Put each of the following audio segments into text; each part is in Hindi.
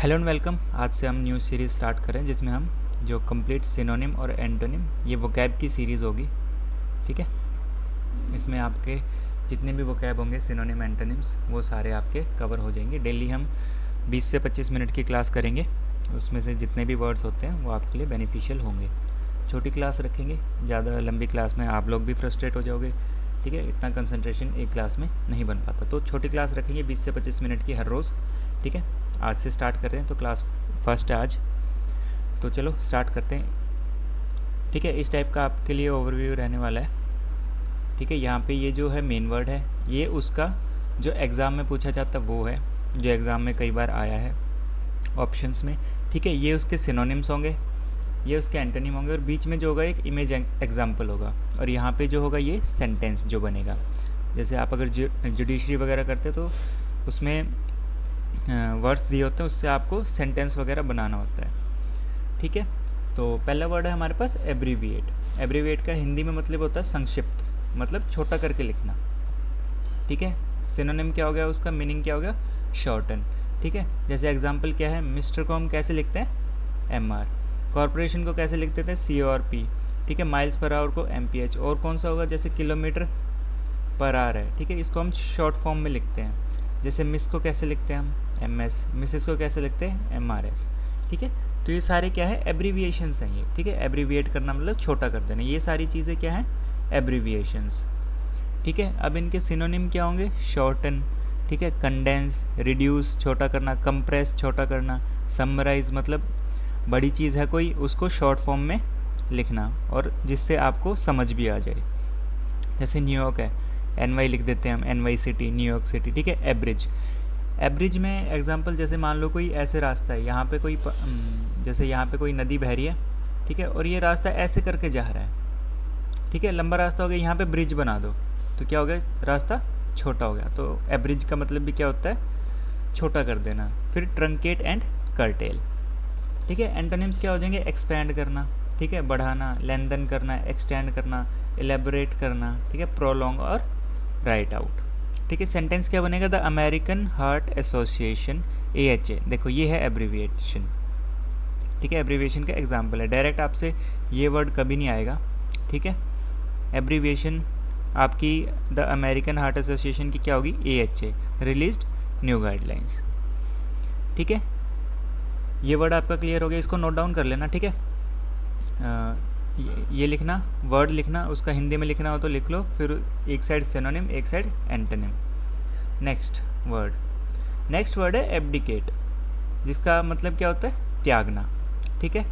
Hello and welcome. आज से हम न्यू सीरीज़ स्टार्ट करें जिसमें हम जो कंप्लीट सिनोनिम और एंटोनिम ये वोकैब की सीरीज़ होगी। ठीक है, इसमें आपके जितने भी वोकैब होंगे सिनोनिम एंटोनिम्स वो सारे आपके कवर हो जाएंगे। डेली हम 20 से 25 मिनट की क्लास करेंगे, उसमें से जितने भी वर्ड्स होते हैं वो आपके लिए बेनिफिशियल होंगे। छोटी क्लास रखेंगे, ज़्यादा लंबी क्लास में आप लोग भी फ्रस्ट्रेट हो जाओगे। ठीक है, इतना कंसंट्रेशन एक क्लास में नहीं बन पाता, तो छोटी क्लास रखेंगे 20 से 25 मिनट की हर रोज़। ठीक है, आज से स्टार्ट कर रहे हैं, तो क्लास फर्स्ट है आज, तो चलो स्टार्ट करते हैं। ठीक है, इस टाइप का आपके लिए ओवरव्यू रहने वाला है। ठीक है, यहाँ पे ये जो है मेन वर्ड है, ये उसका जो एग्ज़ाम में पूछा जाता है वो है, जो एग्ज़ाम में कई बार आया है ऑप्शंस में। ठीक है, ये उसके सिनोनिम्स होंगे, ये उसके एंटोनिम होंगे, और बीच में जो होगा एक इमेज एग्जाम्पल होगा, और यहाँ पे जो होगा ये सेंटेंस जो बनेगा। जैसे आप अगर जुडिशरी वगैरह करते तो उसमें वर्ड्स दिए होते हैं, उससे आपको सेंटेंस वगैरह बनाना होता है। ठीक है, तो पहला वर्ड है हमारे पास एब्रीविएट। एब्रीविएट का हिंदी में मतलब होता है संक्षिप्त, मतलब छोटा करके लिखना। ठीक है, सिनोनिम क्या हो गया, उसका मीनिंग क्या हो गया, शॉर्टन। ठीक है, जैसे एग्जांपल क्या है, मिस्टर को हम कैसे लिखते हैं, MR। कॉरपोरेशन को कैसे लिखते थे, CORP। ठीक है, माइल्स पर आवर को MPH। और कौन सा होगा, जैसे किलोमीटर पर आवर है। ठीक है, इसको हम शॉर्ट फॉर्म में लिखते हैं। जैसे मिस को कैसे लिखते हैं हम, MS। मिसेस को कैसे लिखते हैं, MRS। ठीक है, तो ये सारे क्या है, एब्रीविएशंस हैं ये। ठीक है, एब्रीविएट करना मतलब छोटा कर देना, ये सारी चीज़ें क्या हैं, एब्रीविएशंस। ठीक है, अब इनके सिनोनिम क्या होंगे, शॉर्टन। ठीक है, कंडेंस, रिड्यूस छोटा करना, कंप्रेस छोटा करना, समराइज मतलब बड़ी चीज़ है कोई, उसको शॉर्ट फॉर्म में लिखना और जिससे आपको समझ भी आ जाए। जैसे न्यूयॉर्क है, NY लिख देते हैं हम, NY सिटी, न्यूयॉर्क सिटी। ठीक है, एब्रिज। एब्रिज में एग्जांपल जैसे मान लो कोई ऐसे रास्ता है, यहाँ पे कोई जैसे यहाँ पे कोई नदी बह रही है। ठीक है, और ये रास्ता ऐसे करके जा रहा है। ठीक है, लंबा रास्ता हो गया, यहाँ पे ब्रिज बना दो तो क्या हो गया, रास्ता छोटा हो गया। तो एब्रिज का मतलब भी क्या होता है, छोटा कर देना। फिर ट्रंकेट एंड कर्टेल। ठीक है, एंटोनिम्स क्या हो जाएंगे, एक्सपैंड करना। ठीक है, बढ़ाना, लेंथन करना, एक्सटेंड करना, एलेबोरेट करना। ठीक है, प्रोलॉन्ग और राइट आउट। ठीक है, सेंटेंस क्या बनेगा, the American heart association AHA। देखो ये है एब्रीविएशन। ठीक है, एब्रीविएशन का एग्जाम्पल है, डायरेक्ट आपसे ये वर्ड कभी नहीं आएगा। ठीक है, एब्रीविएशन आपकी द अमेरिकन हार्ट एसोसिएशन की क्या होगी, AHA, रिलीज्ड न्यू गाइडलाइंस। ठीक है, ये वर्ड आपका क्लियर हो गया, इसको नोट डाउन कर लेना। ठीक है, ये लिखना, वर्ड लिखना, उसका हिंदी में लिखना हो तो लिख लो, फिर एक साइड सिनोनिम एक साइड एंटोनिम। नेक्स्ट वर्ड है एब्डिकेट, जिसका मतलब क्या होता है, त्यागना। ठीक है,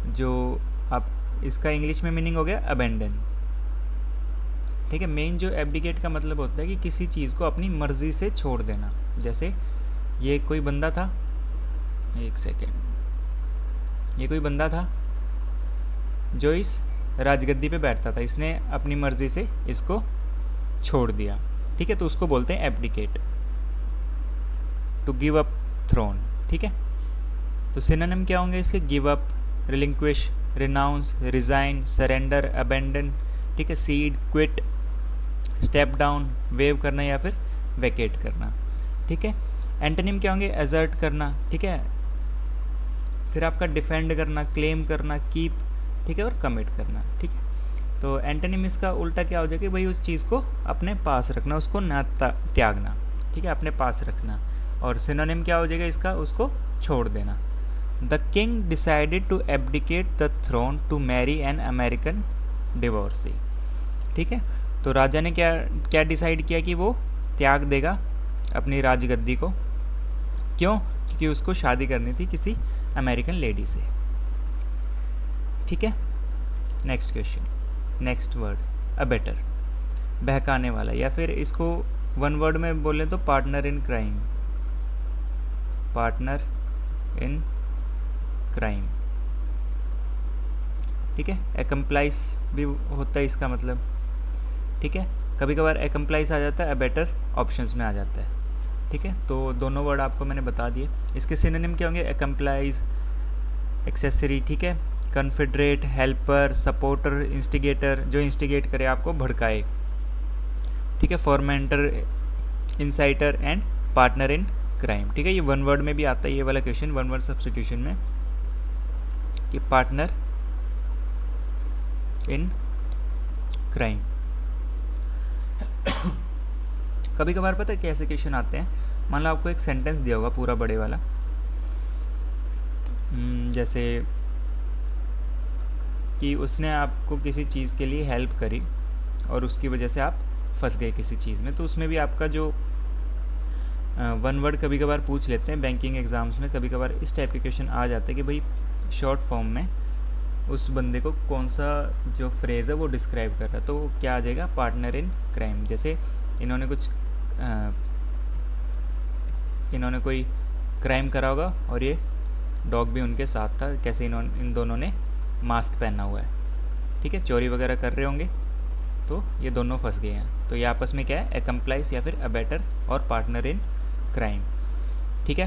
जो आप इसका इंग्लिश में मीनिंग हो गया अबेंडन। ठीक है, मेन जो एब्डिकेट का मतलब होता है कि किसी चीज़ को अपनी मर्जी से छोड़ देना। जैसे ये कोई बंदा था, एक सेकेंड, ये कोई बंदा था जो इस राजगद्दी पे बैठता था, इसने अपनी मर्जी से इसको छोड़ दिया। ठीक है, तो उसको बोलते हैं abdicate, to give up throne. ठीक है, तो सिनोनिम क्या होंगे इसके, give up, relinquish, renounce, resign, surrender, abandon. ठीक है, cede, quit, step down, waive करना या फिर वैकेट करना। ठीक है, एंटोनिम क्या होंगे, एजर्ट करना। ठीक है, फिर आपका डिफेंड करना, क्लेम करना, कीप। ठीक है, और कमिट करना। ठीक है, तो एंटोनिम इसका उल्टा क्या हो जाएगा, भाई उस चीज़ को अपने पास रखना, उसको ना त्यागना। ठीक है, अपने पास रखना। और सिनोनिम क्या हो जाएगा इसका, उसको छोड़ देना। The king decided to abdicate the throne to marry an American divorcee. ठीक है, तो राजा ने क्या डिसाइड किया कि वो त्याग देगा अपनी राजगद्दी को। क्यों, क्योंकि उसको शादी करनी थी किसी अमेरिकन लेडी से। ठीक है, next question, next word abettor, बहकाने वाला, या फिर इसको वन वर्ड में बोले तो partner in crime. Partner in crime. ठीक है, एकम्प्लाइज भी होता है इसका मतलब। ठीक है, कभी कभार एकम्प्लाइज आ जाता है, अबेटर ऑप्शंस में आ जाता है। ठीक है, तो दोनों वर्ड आपको मैंने बता दिए। इसके सिनोनिम क्या होंगे, एकम्प्लाइज, एक्सेसरी। ठीक है, कन्फेडरेट, हेल्पर, सपोर्टर, इंस्टिगेटर, जो इंस्टिगेट करे आपको, भड़काए। ठीक है, फॉर्मेंटर, इंसाइटर एंड पार्टनर इन क्राइम। ठीक है, ये वन वर्ड में भी आता है ये वाला क्वेश्चन, वन वर्ड सब्स्टिट्यूशन में, कि पार्टनर इन क्राइम। कभी कभार पता है कैसे क्वेश्चन आते हैं, मान लो आपको एक सेंटेंस दिया होगा पूरा बड़े वाला, जैसे कि उसने आपको किसी चीज़ के लिए हेल्प करी और उसकी वजह से आप फंस गए किसी चीज़ में, तो उसमें भी आपका जो वन वर्ड कभी कभार पूछ लेते हैं बैंकिंग एग्ज़ाम्स में, कभी कभार इस टाइप के क्वेश्चन आ जाते हैं कि भाई शॉर्ट फॉर्म में उस बंदे को कौन सा जो फ्रेज़ है वो डिस्क्राइब कर रहा है, तो क्या आ जाएगा, पार्टनर इन क्राइम। जैसे इन्होंने कोई क्राइम करा होगा और ये डॉग भी उनके साथ था, कैसे इन दोनों ने मास्क पहना हुआ है, ठीक है, चोरी वगैरह कर रहे होंगे, तो ये दोनों फंस गए हैं, तो ये आपस में क्या है, एकम्प्लाइज या फिर अबेटर और पार्टनर इन क्राइम। ठीक है,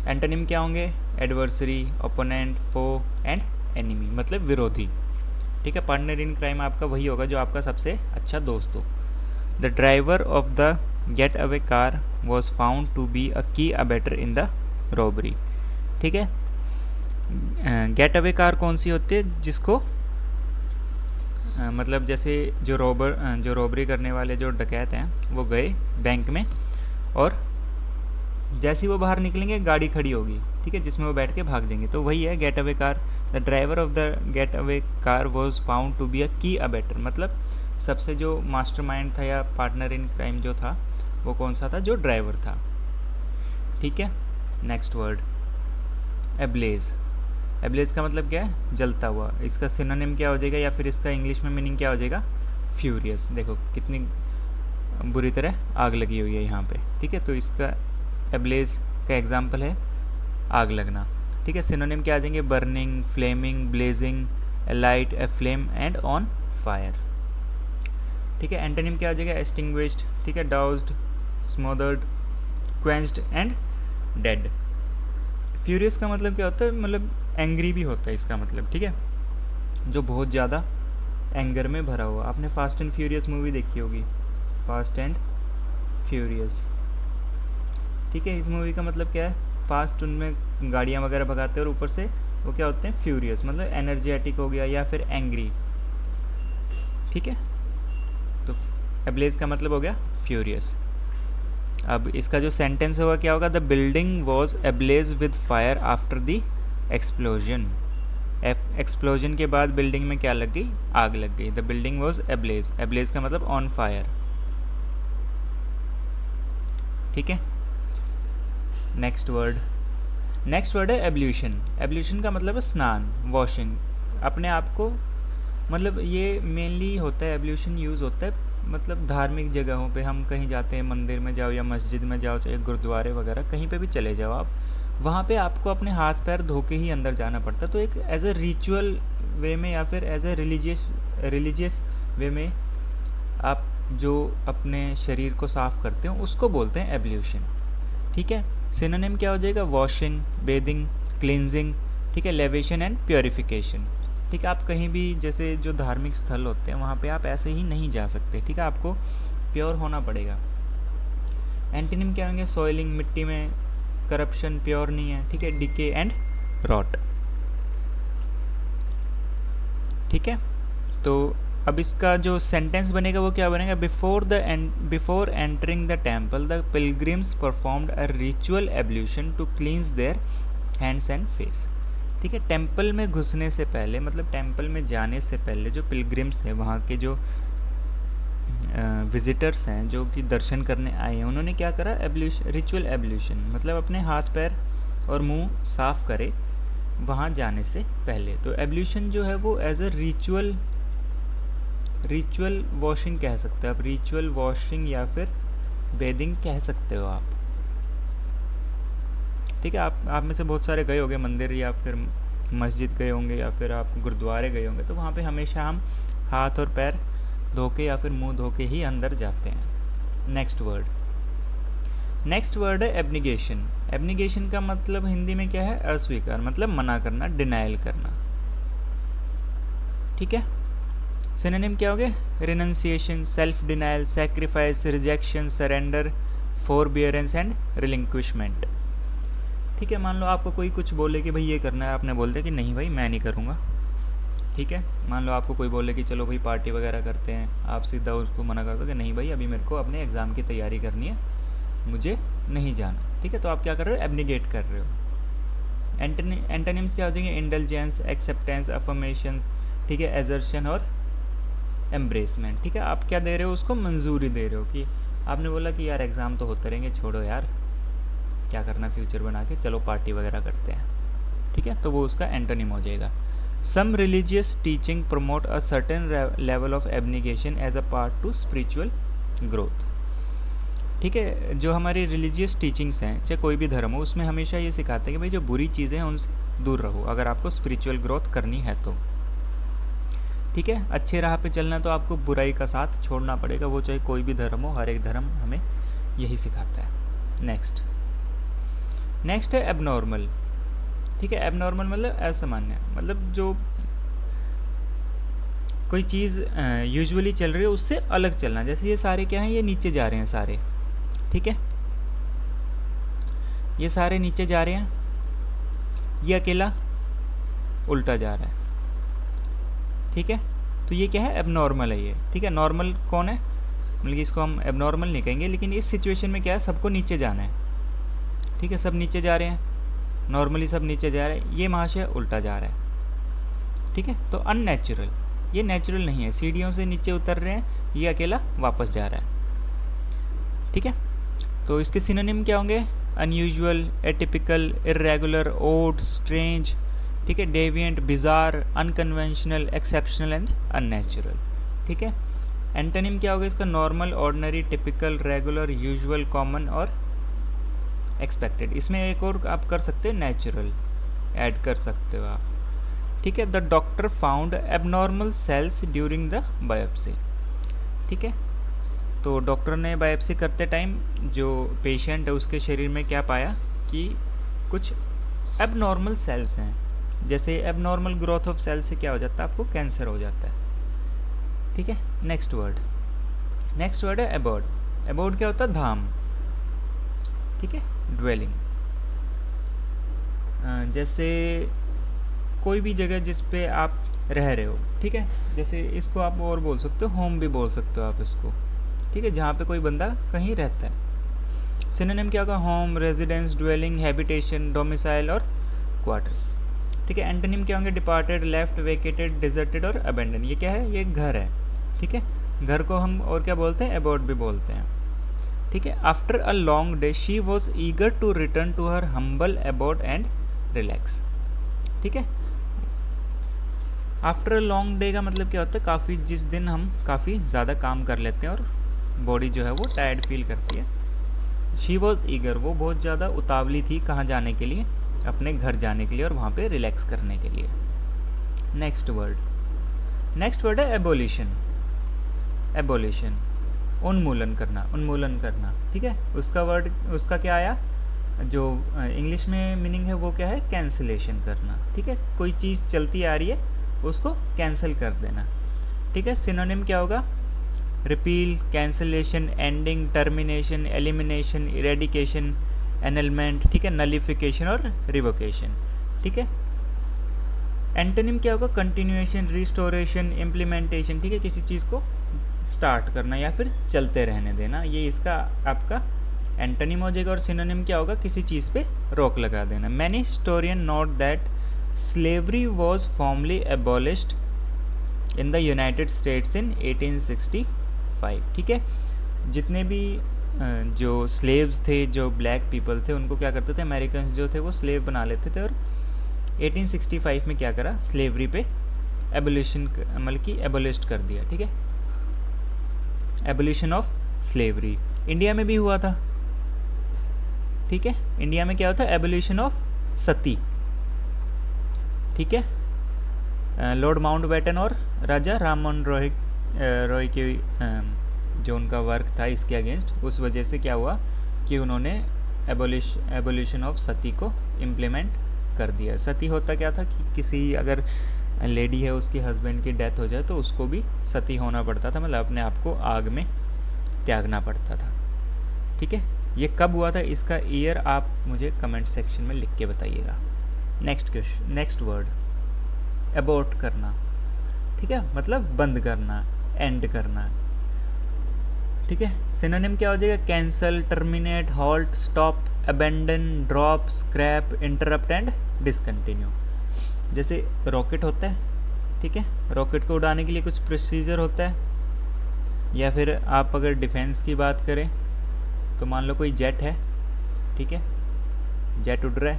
एंटोनिम क्या होंगे, adversary, opponent, foe and enemy, मतलब विरोधी। ठीक है, पार्टनर इन क्राइम आपका वही होगा जो आपका सबसे अच्छा दोस्त हो। The driver of the getaway car was found to be a key abettor in the robbery. ठीक है, गेट अवे कार कौन सी होती है, जिसको मतलब जैसे जो रॉबरी करने वाले जो डकैत हैं वो गए बैंक में और जैसे ही वो बाहर निकलेंगे गाड़ी खड़ी होगी, ठीक है, जिसमें वो बैठ के भाग जाएंगे, तो वही है getaway car. The driver of the getaway car was found to be a key abettor, मतलब सबसे जो मास्टरमाइंड था या पार्टनर इन क्राइम जो था वो कौन सा था, जो ड्राइवर था। ठीक है, नेक्स्ट वर्ड एब्लेज। एब्लेज का मतलब क्या है, जलता हुआ। इसका सिनोनिम क्या हो जाएगा या फिर इसका इंग्लिश में मीनिंग क्या हो जाएगा, फ्यूरियस। देखो कितनी बुरी तरह आग लगी हुई है यहाँ पे। ठीक है, तो इसका एब्लेज का एग्जाम्पल है आग लगना। ठीक है, सिनोनिम क्या आ जाएंगे, burning, flaming, blazing, alight, aflame and on fire. ठीक है, एंटोनिम क्या आ जाएगा, एक्सटिंग्विश्ड, ठीक है, doused, smothered, quenched and dead. Furious का मतलब क्या होता है, मतलब एंग्री भी होता है इसका मतलब। ठीक है, जो बहुत ज़्यादा एंगर में भरा हुआ। आपने फास्ट एंड फ्यूरियस मूवी देखी होगी, फास्ट एंड फ्यूरियस। ठीक है, इस मूवी का मतलब क्या है, फास्ट उनमें गाड़ियाँ वगैरह भगाते हैं और ऊपर से वो क्या होते हैं, फ्यूरियस, मतलब एनर्जेटिक हो गया या फिर एंग्री। ठीक है, तो एब्लेज का मतलब हो गया फ्यूरियस। अब इसका जो सेंटेंस होगा क्या होगा, the building was ablaze with fire after the explosion. Explosion के बाद बिल्डिंग में क्या लग गई, आग लग गई। The building was ablaze, ablaze का मतलब ऑन फायर। ठीक है, नेक्स्ट वर्ड है एब्ल्यूशन। एब्ल्यूशन का मतलब है स्नान, वॉशिंग, अपने आप को, मतलब ये मेनली होता है, एब्ल्यूशन यूज़ होता है मतलब धार्मिक जगहों पे। हम कहीं जाते हैं, मंदिर में जाओ या मस्जिद में जाओ, चाहे गुरुद्वारे वगैरह कहीं पे भी चले जाओ आप, वहाँ पे आपको अपने हाथ पैर धो के ही अंदर जाना पड़ता है। तो एक एज ए रिचुअल वे में या फिर एज ए रिलीजियस वे में आप जो अपने शरीर को साफ़ करते हो उसको बोलते हैं एब्ल्यूशन। ठीक है, सिनोनिम क्या हो जाएगा, वॉशिंग, बेदिंग, क्लींजिंग, ठीक है, लेवेशन एंड प्योरिफिकेशन। ठीक है, आप कहीं भी जैसे जो धार्मिक स्थल होते हैं वहाँ पे आप ऐसे ही नहीं जा सकते। ठीक है, आपको प्योर होना पड़ेगा। एंटीनिम क्या होंगे, सॉइलिंग, मिट्टी में करप्शन, प्योर नहीं है। ठीक है, डिके एंड रॉट। ठीक है, तो अब इसका जो सेंटेंस बनेगा वो क्या बनेगा, before entering the temple the pilgrims performed a ritual ablution to cleanse their hands and face. ठीक है, टेम्पल में घुसने से पहले, मतलब टेम्पल में जाने से पहले जो पिलग्रिम्स हैं, वहाँ के जो विजिटर्स हैं जो कि दर्शन करने आए हैं, उन्होंने क्या करा, रिचुअल एब्ल्यूशन, मतलब अपने हाथ पैर और मुंह साफ़ करे वहाँ जाने से पहले। तो एब्ल्यूशन जो है वो एज अ रिचुअल वॉशिंग कह सकते हो आप, रिचुअल वॉशिंग या फिर बेदिंग कह सकते हो आप। ठीक है, आप में से बहुत सारे गए होंगे मंदिर या फिर मस्जिद गए होंगे या फिर आप गुरुद्वारे गए होंगे, तो वहाँ पे हमेशा हम हाथ और पैर धो के या फिर मुंह धो के ही अंदर जाते हैं। नेक्स्ट वर्ड है एब्निगेशन। एब्निगेशन का मतलब हिंदी में क्या है, अस्वीकार, मतलब मना करना, डिनायल करना। ठीक है, सिनोनिम क्या हो गए? Renunciation, self denial, sacrifice, rejection, surrender, forbearance and relinquishment. ठीक है, मान लो आपको कोई कुछ बोले कि भाई ये करना है, आपने बोल दिया कि नहीं भाई मैं नहीं करूँगा। ठीक है, मान लो आपको कोई बोले कि चलो भाई पार्टी वगैरह करते हैं, आप सीधा उसको मना कर दो कि नहीं भाई अभी मेरे को अपने एग्ज़ाम की तैयारी करनी है, मुझे नहीं जाना। ठीक है, तो आप क्या कर रहे हो? एब्निगेट कर रहे हो। एंटोनिम्स क्या हो जाएंगे? इंडल्जेंस, एक्सेप्टेंस, अफर्मेशन, ठीक है, एजर्शन और एम्ब्रेसमेंट। ठीक है, आप क्या दे रहे हो? उसको मंजूरी दे रहे हो कि आपने बोला कि यार एग्ज़ाम तो होते रहेंगे, छोड़ो यार क्या करना फ्यूचर बना के, चलो पार्टी वगैरह करते हैं। ठीक है, तो वो उसका एंटोनिम हो जाएगा। Some religious teaching promote a certain level of abnegation as a part to spiritual growth. ठीक है, जो हमारी रिलीजियस टीचिंग्स हैं, चाहे कोई भी धर्म हो, उसमें हमेशा ये सिखाते हैं कि भाई जो बुरी चीज़ें हैं उनसे दूर रहो, अगर आपको स्पिरिचुअल ग्रोथ करनी है तो। ठीक है, अच्छे राह पे चलना तो आपको बुराई का साथ छोड़ना पड़ेगा, वो चाहे कोई भी धर्म हो, हर एक धर्म हमें यही सिखाता है। नेक्स्ट है एबनॉर्मल। ठीक है, एबनॉर्मल मतलब असामान्य, मतलब जो कोई चीज़ यूजुअली चल रही है उससे अलग चलना। जैसे ये सारे क्या हैं? ये नीचे जा रहे हैं सारे। ठीक है, ये सारे नीचे जा रहे हैं, ये अकेला उल्टा जा रहा है। ठीक है, तो ये क्या है? एबनॉर्मल है ये। ठीक है, नॉर्मल कौन है? मतलब कि इसको हम एबनॉर्मल नहीं कहेंगे, लेकिन इस सिचुएशन में क्या है? सबको नीचे जाना है। ठीक है, सब नीचे जा रहे हैं, नॉर्मली सब नीचे जा रहे हैं, ये महाशय उल्टा जा रहा है। ठीक है, तो अननेचुरल, ये नेचुरल नहीं है, सीढ़ियों से नीचे उतर रहे हैं, ये अकेला वापस जा रहा है। ठीक है, तो इसके सिनोनिम क्या होंगे? Unusual, atypical, irregular, odd, strange, ठीक है, deviant, bizarre, unconventional, exceptional and unnatural. ठीक है, एंटोनिम क्या होगा इसका? Normal, ordinary, typical, regular, usual, common और एक्सपेक्टेड। इसमें एक और आप कर सकते हैं, नेचुरल ऐड कर सकते हो आप। ठीक है, the doctor found abnormal cells during the biopsy. ठीक है, तो डॉक्टर ने बायोप्सी करते टाइम जो पेशेंट है उसके शरीर में क्या पाया कि कुछ एबनॉर्मल सेल्स हैं। जैसे एबनॉर्मल ग्रोथ ऑफ सेल से क्या हो जाता है? आपको कैंसर हो जाता है। ठीक है, नेक्स्ट वर्ड है एबोर्ड। एबोर्ड क्या होता है? धाम। ठीक है, ड्वेलिंग। जैसे कोई भी जगह जिस पे आप रह रहे हो। ठीक है, जैसे इसको आप और बोल सकते हो, होम भी बोल सकते हो आप इसको। ठीक है, जहाँ पे कोई बंदा कहीं रहता है। सिनोनिम क्या होगा? Home, residence, dwelling, habitation, domicile और क्वार्टर्स। ठीक है, एंटोनिम क्या होंगे? डिपार्टेड, लेफ्ट, वेकेटेड, डिजर्टेड और अबेंडन। ये क्या है? ये घर है। ठीक है, घर को हम और क्या बोलते हैं? एबोर्ड भी बोलते हैं। ठीक है, after a long day she was eager to return to her humble abode and relax. ठीक है, आफ्टर अ लॉन्ग डे का मतलब क्या होता है? काफ़ी, जिस दिन हम काफ़ी ज़्यादा काम कर लेते हैं और बॉडी जो है वो टायर्ड फील करती है। शी वॉज ईगर, वो बहुत ज़्यादा उतावली थी कहाँ जाने के लिए? अपने घर जाने के लिए और वहाँ पे रिलैक्स करने के लिए। नेक्स्ट वर्ड है एबोलिशन। एबोलिशन, उन्मूलन करना। ठीक है, उसका क्या आया? जो इंग्लिश में मीनिंग है वो क्या है? कैंसिलेशन करना। ठीक है, कोई चीज़ चलती आ रही है उसको कैंसिल कर देना। ठीक है, सिनोनिम क्या होगा? Repeal, cancellation, ending, termination, elimination, eradication, annulment. ठीक है, नलिफिकेशन और रिवोकेशन। ठीक है, एंटोनिम क्या होगा? Continuation, restoration, implementation. ठीक है, किसी चीज़ को स्टार्ट करना या फिर चलते रहने देना, ये इसका आपका एंटोनिम हो जाएगा। और सिनोनिम क्या होगा? किसी चीज़ पे रोक लगा देना। Many historian note that slavery was formally abolished in the United states in 1865। ठीक है, जितने भी जो स्लेव्स थे, जो ब्लैक पीपल थे, उनको क्या करते थे? अमेरिकन जो थे वो स्लेव बना लेते थे। और 1865 में क्या करा? स्लेवरी पे एबोलिशन, मतलब कि एबोलिश्ड कर दिया। ठीक है, एबोलिशन ऑफ स्लेवरी। इंडिया में भी हुआ था। ठीक है, इंडिया में क्या होता है? एबोलिशन ऑफ सती। ठीक है, लॉर्ड माउंटबेटन और राजा राममोहन रॉय के जो उनका वर्क था इसके अगेंस्ट, उस वजह से क्या हुआ कि उन्होंने एबोलिशन ऑफ सती को इम्प्लीमेंट कर दिया। सती होता क्या था कि किसी अगर लेडी है उसके हस्बैंड की डेथ हो जाए तो उसको भी सती होना पड़ता था, मतलब अपने आप को आग में त्यागना पड़ता था। ठीक है, ये कब हुआ था इसका ईयर आप मुझे कमेंट सेक्शन में लिख के बताइएगा। नेक्स्ट वर्ड, अबॉर्ट करना। ठीक है, मतलब बंद करना, एंड करना। ठीक है, सिनोनिम क्या हो जाएगा? Cancel, terminate, halt, stop, abandon, drop, scrap, interrupt and discontinue. जैसे रॉकेट होता है, ठीक है, रॉकेट को उड़ाने के लिए कुछ प्रोसीजर होता है। या फिर आप अगर डिफेंस की बात करें तो मान लो कोई जेट है, ठीक है, जेट उड़ रहा है,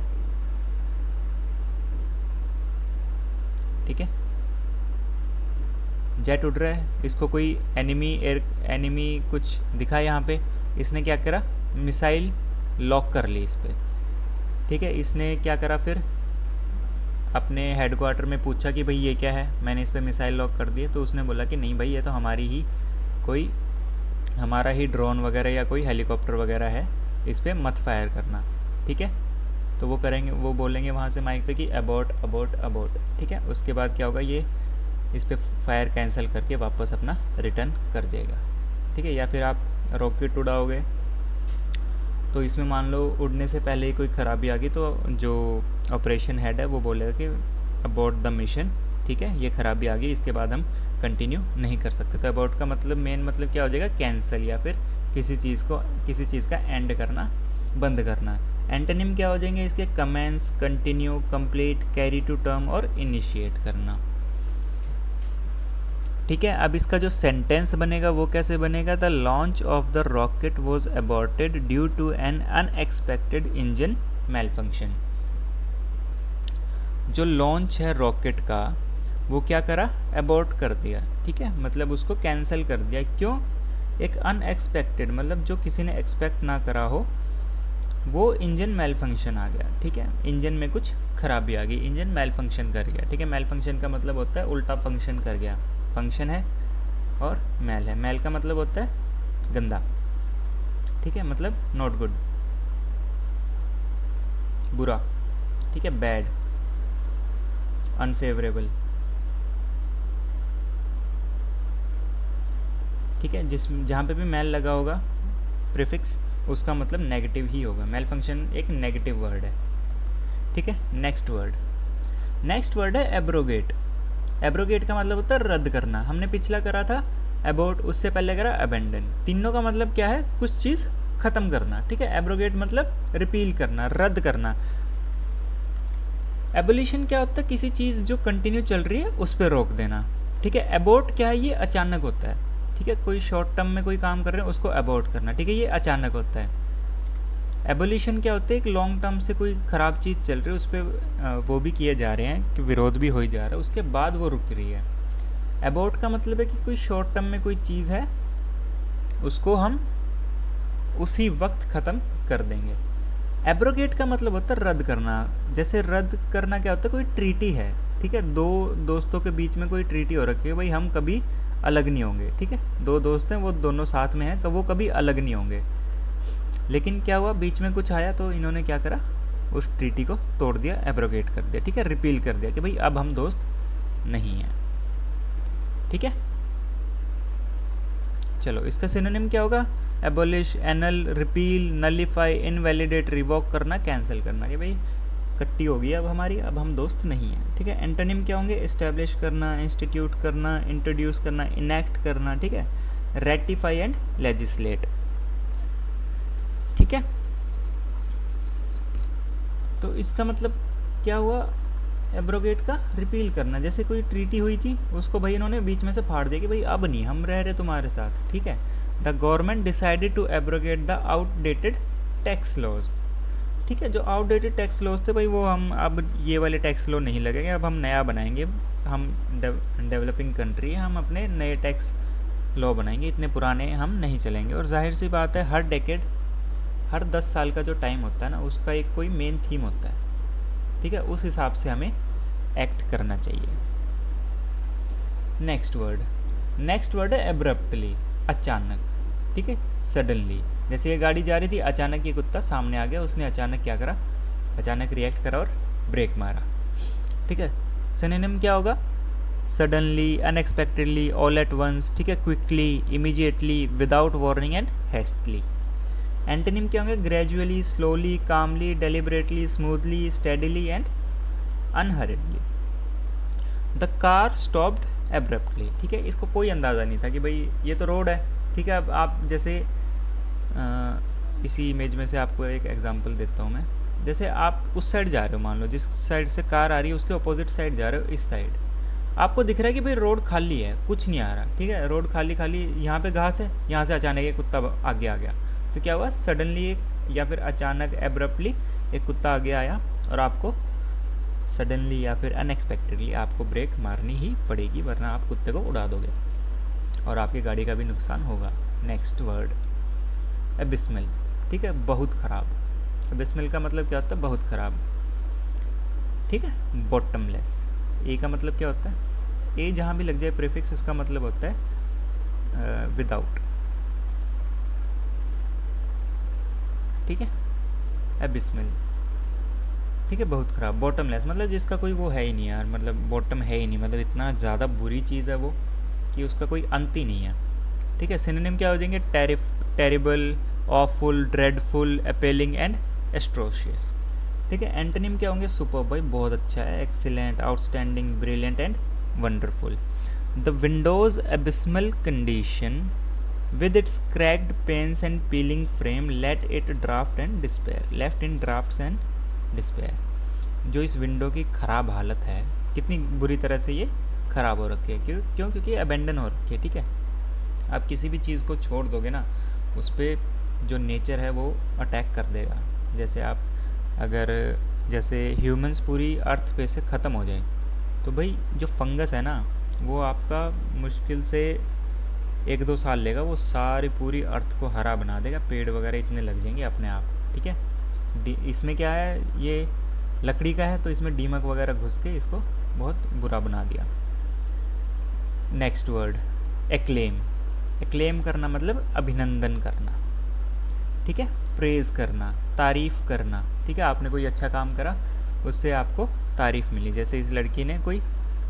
ठीक है, जेट उड़ रहा है, इसको कोई एनिमी कुछ दिखा यहाँ पे, इसने क्या करा? मिसाइल लॉक कर ली इस पर। ठीक है, इसने क्या करा फिर? अपने हेडक्वार्टर में पूछा कि भाई ये क्या है, मैंने इस पर मिसाइल लॉक कर दिए। तो उसने बोला कि नहीं भाई, ये तो हमारा ही ड्रोन वगैरह या कोई हेलीकॉप्टर वगैरह है, इस पर मत फायर करना। ठीक है, तो वो बोलेंगे वहाँ से माइक पे कि अबॉर्ट अबॉर्ट अबॉर्ट। ठीक है, उसके बाद क्या होगा? ये इस पर फायर कैंसिल करके वापस अपना रिटर्न कर जाएगा। ठीक है, या फिर आप रॉकेट उड़ाओगे तो इसमें मान लो उड़ने से पहले ही कोई ख़राबी आ गई तो जो ऑपरेशन हेड है वो बोलेगा कि अबॉर्ट द मिशन। ठीक है, ये ख़राबी आ गई, इसके बाद हम कंटिन्यू नहीं कर सकते। तो अबॉर्ट का मतलब मेन मतलब क्या हो जाएगा? कैंसिल, या फिर किसी चीज़ का एंड करना, बंद करना। एंटोनिम क्या हो जाएंगे इसके? Commence, continue, complete, carry to term और इनिशिएट करना। ठीक है, अब इसका जो सेंटेंस बनेगा वो कैसे बनेगा? The launch of the rocket was aborted due to an unexpected engine malfunction. जो लॉन्च है रॉकेट का वो क्या करा? अबॉर्ट कर दिया। ठीक है, मतलब उसको कैंसिल कर दिया। क्यों? एक अनएक्सपेक्टेड, मतलब जो किसी ने एक्सपेक्ट ना करा हो, वो इंजन मेल फंक्शन आ गया। ठीक है, इंजन में कुछ खराबी आ गई, इंजन मेल फंक्शन कर गया। ठीक है, मेल फंक्शन का मतलब होता है उल्टा फंक्शन कर गया। फंक्शन है और मेल है, मेल का मतलब होता है गंदा। ठीक है, मतलब नॉट गुड, बुरा। ठीक है, बैड, अनफेवरेबल। ठीक है, जहाँ पे भी मेल लगा होगा प्रीफिक्स, उसका मतलब नेगेटिव ही होगा। मेल फंक्शन एक नेगेटिव वर्ड है। ठीक है, नेक्स्ट वर्ड है एब्रोगेट। एब्रोगेट का मतलब होता है रद्द करना। हमने पिछला करा था अबॉर्ट, उससे पहले करा अबेंडन। तीनों का मतलब क्या है? कुछ चीज़ ख़त्म करना। ठीक है, एब्रोगेट मतलब रिपील करना, रद्द करना। एबोलिशन क्या होता है? किसी चीज़ जो कंटिन्यू चल रही है उस पर रोक देना। ठीक है, अबॉर्ट क्या है? ये अचानक होता है। ठीक है, कोई शॉर्ट टर्म में कोई काम कर रहे हैं उसको अबॉर्ट करना। ठीक है, ये अचानक होता है। एबोलिशन क्या होता है? एक लॉन्ग टर्म से कोई ख़राब चीज़ चल रही है उस पर वो भी किए जा रहे हैं कि विरोध भी हो ही जा रहा है, उसके बाद वो रुक रही है। अबॉर्ट का मतलब है कि कोई शॉर्ट टर्म में कोई चीज़ है उसको हम उसी वक्त ख़त्म कर देंगे। एब्रोगेट का मतलब होता है रद्द करना। जैसे रद्द करना क्या होता है? कोई ट्रीटी है, ठीक है, दो दोस्तों के बीच में कोई ट्रीटी हो रखी है, भाई हम कभी अलग नहीं होंगे। ठीक है, दो दोस्त हैं, वो दोनों साथ में हैं, वो कभी अलग नहीं होंगे। लेकिन क्या हुआ? बीच में कुछ आया तो इन्होंने क्या करा? उस ट्रीटी को तोड़ दिया, एब्रोगेट कर दिया। ठीक है, रिपील कर दिया कि भाई अब हम दोस्त नहीं हैं। ठीक है, चलो इसका सिनोनिम क्या होगा? Abolish, anal, repeal, nullify, invalidate, revoke करना, कैंसिल करना, कि भाई कट्टी हो गई अब हमारी, अब हम दोस्त नहीं हैं। ठीक है, एंटोनिम क्या होंगे? इस्टेब्लिश करना, इंस्टीट्यूट करना, इंट्रोड्यूस करना, इनैक्ट करना। ठीक है, रेटिफाई एंड लेजिस्लेट। ठीक है, तो इसका मतलब क्या हुआ? एब्रोगेट का रिपील करना। जैसे कोई ट्रीटी हुई थी उसको भाई इन्होंने बीच में से फाड़ दिया कि भाई अब नहीं हम रह रहे तुम्हारे साथ। ठीक है, the government decided to abrogate the outdated tax laws. ठीक है, जो आउटडेटेड टैक्स लॉज थे भाई वो हम अब ये वाले टैक्स लॉ नहीं लगेंगे, अब हम नया बनाएंगे। हम डेवलपिंग कंट्री है, हम अपने नए टैक्स लॉ बनाएंगे, इतने पुराने हम नहीं चलेंगे। और जाहिर सी बात है हर डेकेड, हर 10 साल का जो टाइम होता है ना, उसका एक कोई मेन थीम होता है। ठीक है, उस हिसाब से हमें एक्ट करना चाहिए। नेक्स्ट वर्ड है एब्रप्टली, अचानक। ठीक है, सडनली। जैसे ये गाड़ी जा रही थी, अचानक ये कुत्ता सामने आ गया, उसने अचानक क्या करा? अचानक रिएक्ट करा और ब्रेक मारा। ठीक है, सिनोनिम क्या होगा? Suddenly, unexpectedly, all at once, ठीक है, quickly, immediately, without warning and hastily. Antonym क्या होंगे? Gradually, slowly, calmly, deliberately, smoothly, steadily and unhurriedly. The car stopped abruptly, ठीक है, इसको कोई अंदाज़ा नहीं था कि भाई ये तो रोड है, ठीक है। अब आप जैसे इसी इमेज में से आपको एक एग्जांपल देता हूँ मैं। जैसे आप उस साइड जा रहे हो, मान लो जिस साइड से कार आ रही है उसके अपोजिट साइड जा रहे हो, इस साइड आपको दिख रहा है कि भाई रोड खाली है, कुछ नहीं आ रहा, ठीक है, रोड खाली खाली, यहाँ पे घास है, यहाँ से अचानक एक कुत्ता आगे आ गया, तो क्या हुआ? सडनली एक या फिर अचानक एब्रप्टली एक कुत्ता आगे आया और आपको सडनली या फिर अनएक्सपेक्टेडली आपको ब्रेक मारनी ही पड़ेगी, वरना आप कुत्ते को उड़ा दोगे और आपकी गाड़ी का भी नुकसान होगा। नेक्स्ट वर्ड एबिस्मल, ठीक है, बहुत ख़राब। एबिस्मल का मतलब क्या होता है? बहुत ख़राब, ठीक है। बॉटमलेस, ए का मतलब क्या होता है? ए जहाँ भी लग जाए प्रीफिक्स उसका मतलब होता है विदाउट, ठीक है। एबिस्मल, ठीक है, बहुत ख़राब। बॉटमलेस मतलब जिसका कोई वो है ही नहीं यार, मतलब बॉटम है ही नहीं, मतलब इतना ज़्यादा बुरी चीज़ है वो कि उसका कोई अंत ही नहीं है, ठीक है। सिनोनिम क्या हो जाएंगे? Terrible, awful, dreadful, appealing and एस्ट्रोशियस, ठीक है। एंटोनिम क्या होंगे? सुपर्ब, भाई बहुत अच्छा है, excellent, outstanding, brilliant and wonderful. The Windows abysmal condition with its cracked panes and peeling frame let it draft and despair, left in drafts and despair। जो इस विंडो की ख़राब हालत है, कितनी बुरी तरह से ये ख़राब हो रखी है, क्यों? क्योंकि अबेंडन हो रखी है, ठीक है। आप किसी भी चीज़ को छोड़ दोगे ना, उस पर जो नेचर है वो अटैक कर देगा। जैसे आप अगर जैसे ह्यूमंस पूरी अर्थ पे से ख़त्म हो जाए तो भाई जो फंगस है ना वो आपका मुश्किल से 1-2 साल लेगा, वो सारी पूरी अर्थ को हरा बना देगा, पेड़ वगैरह इतने लग जाएंगे अपने आप, ठीक है। इसमें क्या है? ये लकड़ी का है तो इसमें दीमक वगैरह घुस के इसको बहुत बुरा बना दिया। Next word acclaim. एक्लेम करना मतलब अभिनंदन करना, ठीक है, प्रेज़ करना, तारीफ़ करना, ठीक है। आपने कोई अच्छा काम करा, उससे आपको तारीफ़ मिली, जैसे इस लड़की ने कोई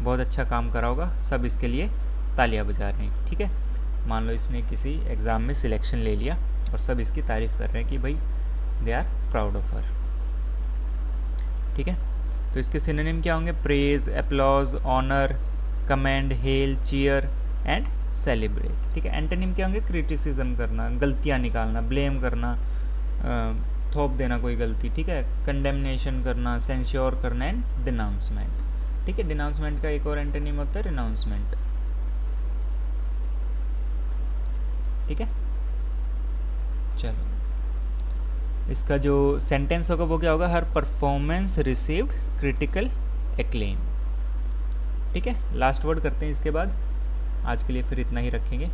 बहुत अच्छा काम करा होगा, सब इसके लिए तालियां बजा रहे हैं, ठीक है। मान लो इसने किसी एग्ज़ाम में सिलेक्शन ले लिया और सब इसकी तारीफ़ कर रहे हैं कि भाई they are proud of her, ठीक है। तो इसके सिनोनिम क्या होंगे? Praise, applaud, honour, commend, hail, cheer and celebrate, ठीक है। एंटोनिम क्या होंगे? क्रिटिसिज्म करना, गलतियाँ निकालना, ब्लेम करना, थोप देना कोई गलती, ठीक है, कंडेमनेशन करना, सेंश्योर करना एंड डिनाउंसमेंट, ठीक है। डिनाउंसमेंट का एक और एंटोनिम होता है रिनाउंसमेंट, ठीक है। चलो इसका जो सेंटेंस होगा वो क्या होगा? हर परफॉर्मेंस रिसीव्ड क्रिटिकल एक्लेम, ठीक है। लास्ट वर्ड करते हैं इसके बाद, आज के लिए फिर इतना ही रखेंगे।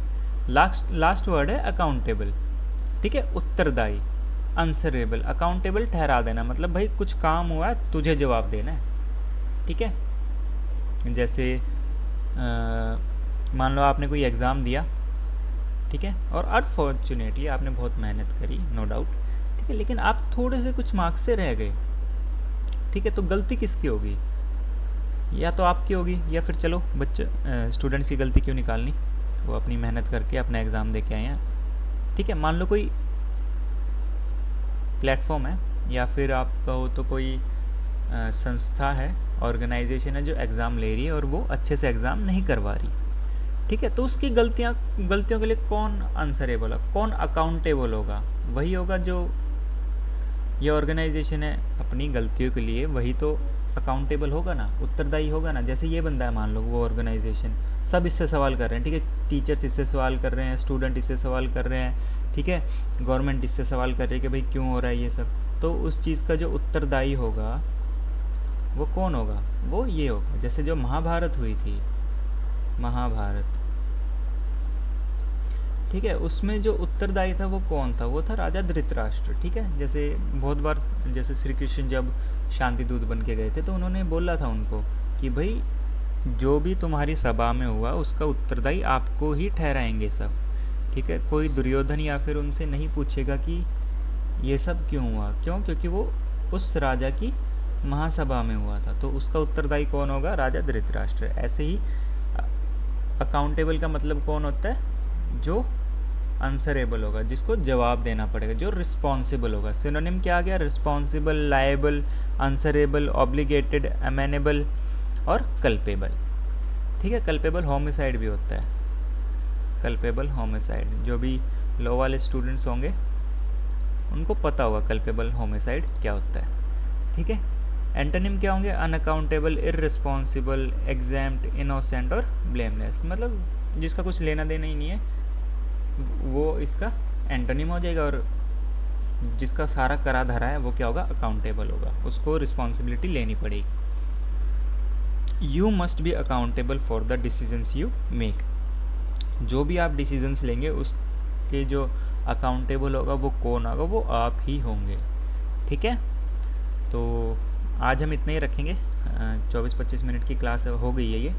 लास्ट वर्ड है अकाउंटेबल, ठीक है, उत्तरदायी, आंसरेबल। अकाउंटेबल ठहरा देना, मतलब भाई कुछ काम हुआ है तुझे जवाब देना है, ठीक है। जैसे मान लो आपने कोई एग्ज़ाम दिया, ठीक है, और अनफॉर्चुनेटली आपने बहुत मेहनत करी, नो डाउट, ठीक है, लेकिन आप थोड़े से कुछ मार्क्स से रह गए, ठीक है, तो गलती किसकी होगी? या तो आपकी होगी या फिर चलो बच्चे स्टूडेंट्स की गलती क्यों निकालनी, वो अपनी मेहनत करके अपना एग्ज़ाम दे के आए हैं, ठीक है। मान लो कोई प्लेटफॉर्म है या फिर आप कहो तो कोई संस्था है, ऑर्गेनाइजेशन है जो एग्ज़ाम ले रही है और वो अच्छे से एग्ज़ाम नहीं करवा रही, ठीक है, तो उसकी गलतियों के लिए कौन आंसरेबल है, कौन अकाउंटेबल होगा? वही होगा जो ये ऑर्गेनाइजेशन है, अपनी गलतियों के लिए वही तो अकाउंटेबल होगा ना, उत्तरदायी होगा ना। जैसे ये बंदा है, मान लो वो ऑर्गेनाइजेशन, सब इससे सवाल कर रहे हैं, ठीक है, टीचर्स इससे सवाल कर रहे हैं, स्टूडेंट इससे सवाल कर रहे हैं, ठीक है, गवर्नमेंट इससे सवाल कर रही है कि भाई क्यों हो रहा है ये सब, तो उस चीज़ का जो उत्तरदायी होगा वो कौन होगा? वो ये होगा। जैसे जो महाभारत हुई थी, महाभारत, ठीक है, उसमें जो उत्तरदायी था वो कौन था? वो था राजा धृतराष्ट्र, ठीक है। जैसे बहुत बार जैसे श्री कृष्ण जब शांति दूत बन के गए थे तो उन्होंने बोला था उनको कि भाई जो भी तुम्हारी सभा में हुआ उसका उत्तरदायी आपको ही ठहराएंगे सब, ठीक है। कोई दुर्योधन या फिर उनसे नहीं पूछेगा कि ये सब क्यों हुआ, क्यों? क्योंकि वो उस राजा की महासभा में हुआ था, तो उसका उत्तरदायी कौन होगा? राजा धृतराष्ट्र। ऐसे ही अकाउंटेबल का मतलब कौन होता है? जो आंसरेबल होगा, जिसको जवाब देना पड़ेगा, जो रिस्पॉन्सिबल होगा। सिनोनिम क्या आ गया? रिस्पॉन्सिबल, लायबल, आंसरेबल, ऑब्लिगेटेड, अमेनेबल और कल्पेबल। ठीक है, कल्पेबल होमिसाइड भी होता है, कल्पेबल होमिसाइड। जो भी लॉ वाले स्टूडेंट्स होंगे उनको पता होगा कल्पेबल होमिसाइड क्या होता है। ठीक है, एंटोनिम क्या होंगे? अनअकाउंटेबल, इररिस्पॉन्सिबल, एग्जैम्प्ट, इनोसेंट और ब्लेमलेस। मतलब जिसका कुछ लेना देना ही नहीं है वो इसका एंटोनिम हो जाएगा, और जिसका सारा करा धरा है वो क्या होगा? अकाउंटेबल होगा, उसको रिस्पॉन्सिबिलिटी लेनी पड़ेगी। You must be accountable for the decisions you make. जो भी आप डिसीजंस लेंगे उसके जो अकाउंटेबल होगा वो कौन होगा? वो आप ही होंगे। ठीक है, तो आज हम इतना ही रखेंगे। 24-25 मिनट की क्लास हो गई है ये।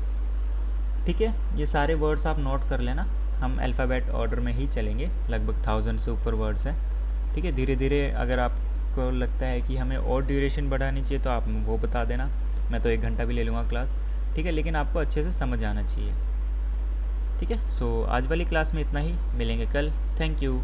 ठीक है, ये सारे वर्ड्स आप नोट कर लेना। हम अल्फ़ाबेट ऑर्डर में ही चलेंगे, लगभग 1000 से ऊपर वर्ड्स हैं। ठीक है, धीरे धीरे अगर आपको लगता है कि हमें और ड्यूरेशन बढ़ानी चाहिए तो आप वो बता देना, मैं तो 1 घंटा भी ले लूँगा क्लास। ठीक है, लेकिन आपको अच्छे से समझ आना चाहिए। ठीक है, सो आज वाली क्लास में इतना ही, मिलेंगे कल। Thank you.